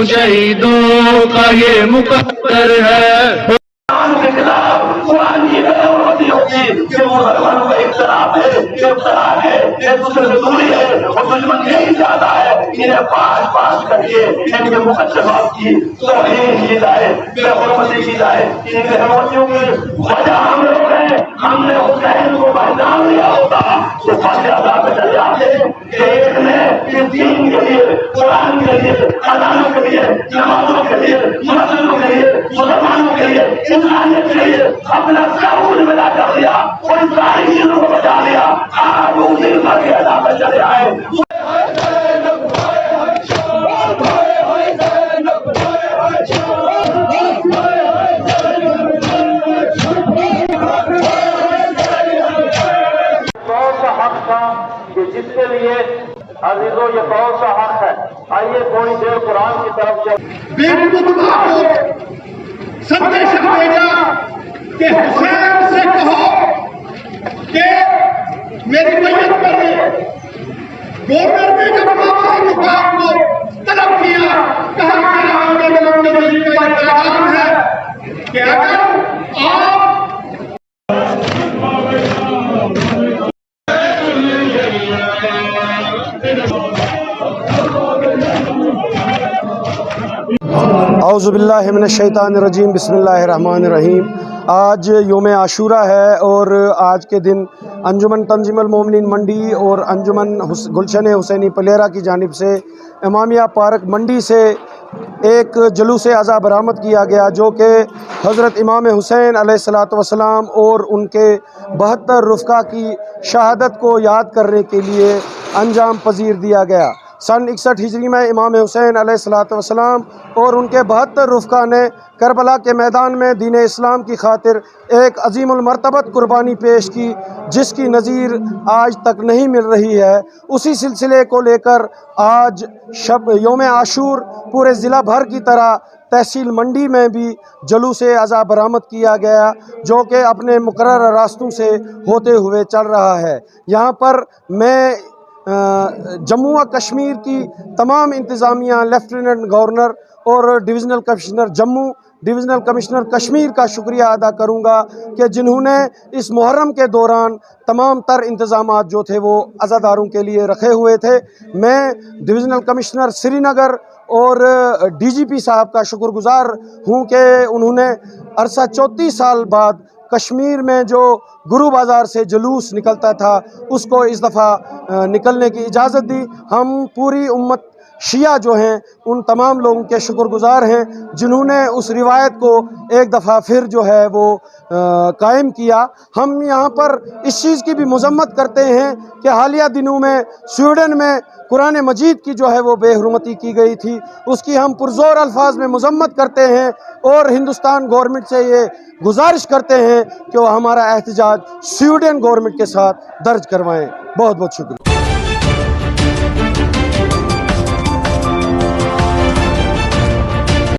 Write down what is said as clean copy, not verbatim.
شہیدوں کا یہ مقدر ہے۔ قرآن کی ہوتی ہوگی کہ وہ مسلمانوں کا اختلاف ہے، اختلاف ہے، ایک دوسرے سے دوری ہے، اور دشمن یہی چاہتا ہے انہیں پاس کر کے ان کے مقدمات کی توہین کی جائے، بے حرمتی کی جائے۔ ان بے حرمتیوں کی وجہ ہم لوگ ہیں۔ ہم نے حسین کو پہچان لیا ہوتا تو فاتحہ میں چلے آتے کہ ایک نے اس دین کے لیے، قرآن کے لیے، اذانوں کے لیے، نمازوں کے لیے، مسجدوں کے لیے، مسلمانوں کے لیے، انسانیت کے لیے اپنا سب کچھ ملا کر دیا اور ان ساری چیزوں کو بچا لیا۔ آج وہ دل بھر کے ادا میں چلے آئے۔ کون سا حق تھا کہ جس کے لیے عزیزوں یہ کون سا حق ہے؟ آئیے تھوڑی دیر قرآن کی طرف سندیش بھیجا کہ حسین سے کہو کہ میری میت کر دے۔ گورنر نے جب مقام کو طلب کیا، کہا میرا آمدن کا پیغام ہے کہ اگر آپ اعوذ باللہ من الشیطان الرجیم، بسم اللہ الرحمن الرحیم۔ آج یوم عاشورہ ہے اور آج کے دن انجمن تنظیم المومنین منڈی اور انجمن گلشن حسینی پلیرا کی جانب سے امامیہ پارک منڈی سے ایک جلوس عزا برآمد کیا گیا، جو کہ حضرت امام حسین علیہ السلام اور ان کے 72 رفقا کی شہادت کو یاد کرنے کے لیے انجام پذیر دیا گیا۔ سن 61 ہجری میں امام حسین علیہ السلام اور ان کے 72 رفقا نے کربلا کے میدان میں دین اسلام کی خاطر ایک عظیم المرتبت قربانی پیش کی، جس کی نظیر آج تک نہیں مل رہی ہے۔ اسی سلسلے کو لے کر آج یوم عاشور پورے ضلع بھر کی طرح تحصیل منڈی میں بھی جلوس عزا برآمد کیا گیا، جو کہ اپنے مقررہ راستوں سے ہوتے ہوئے چل رہا ہے۔ یہاں پر میں جموں و کشمیر کی تمام انتظامیہ، لیفٹیننٹ گورنر اور divisional commissioner Jammu, divisional commissioner Kashmir کا شکریہ ادا کروں گا کہ جنہوں نے اس محرم کے دوران تمام تر انتظامات جو تھے وہ عزاداروں کے لیے رکھے ہوئے تھے۔ میں ڈویژنل کمشنر سری نگر اور ڈی جی پی صاحب کا شکر گزار ہوں کہ انہوں نے عرصہ 34 سال بعد کشمیر میں جو گرو بازار سے جلوس نکلتا تھا اس کو اس دفعہ نکلنے کی اجازت دی۔ ہم پوری امت شیعہ جو ہیں ان تمام لوگوں کے شکر گزار ہیں جنہوں نے اس روایت کو ایک دفعہ پھر جو ہے وہ قائم کیا۔ ہم یہاں پر اس چیز کی بھی مذمت کرتے ہیں کہ حالیہ دنوں میں سویڈن میں قرآن مجید کی جو ہے وہ بے حرمتی کی گئی تھی، اس کی ہم پرزور الفاظ میں مذمت کرتے ہیں اور ہندوستان گورنمنٹ سے یہ گزارش کرتے ہیں کہ وہ ہمارا احتجاج سویڈن گورنمنٹ کے ساتھ درج کروائیں۔ بہت بہت شکریہ۔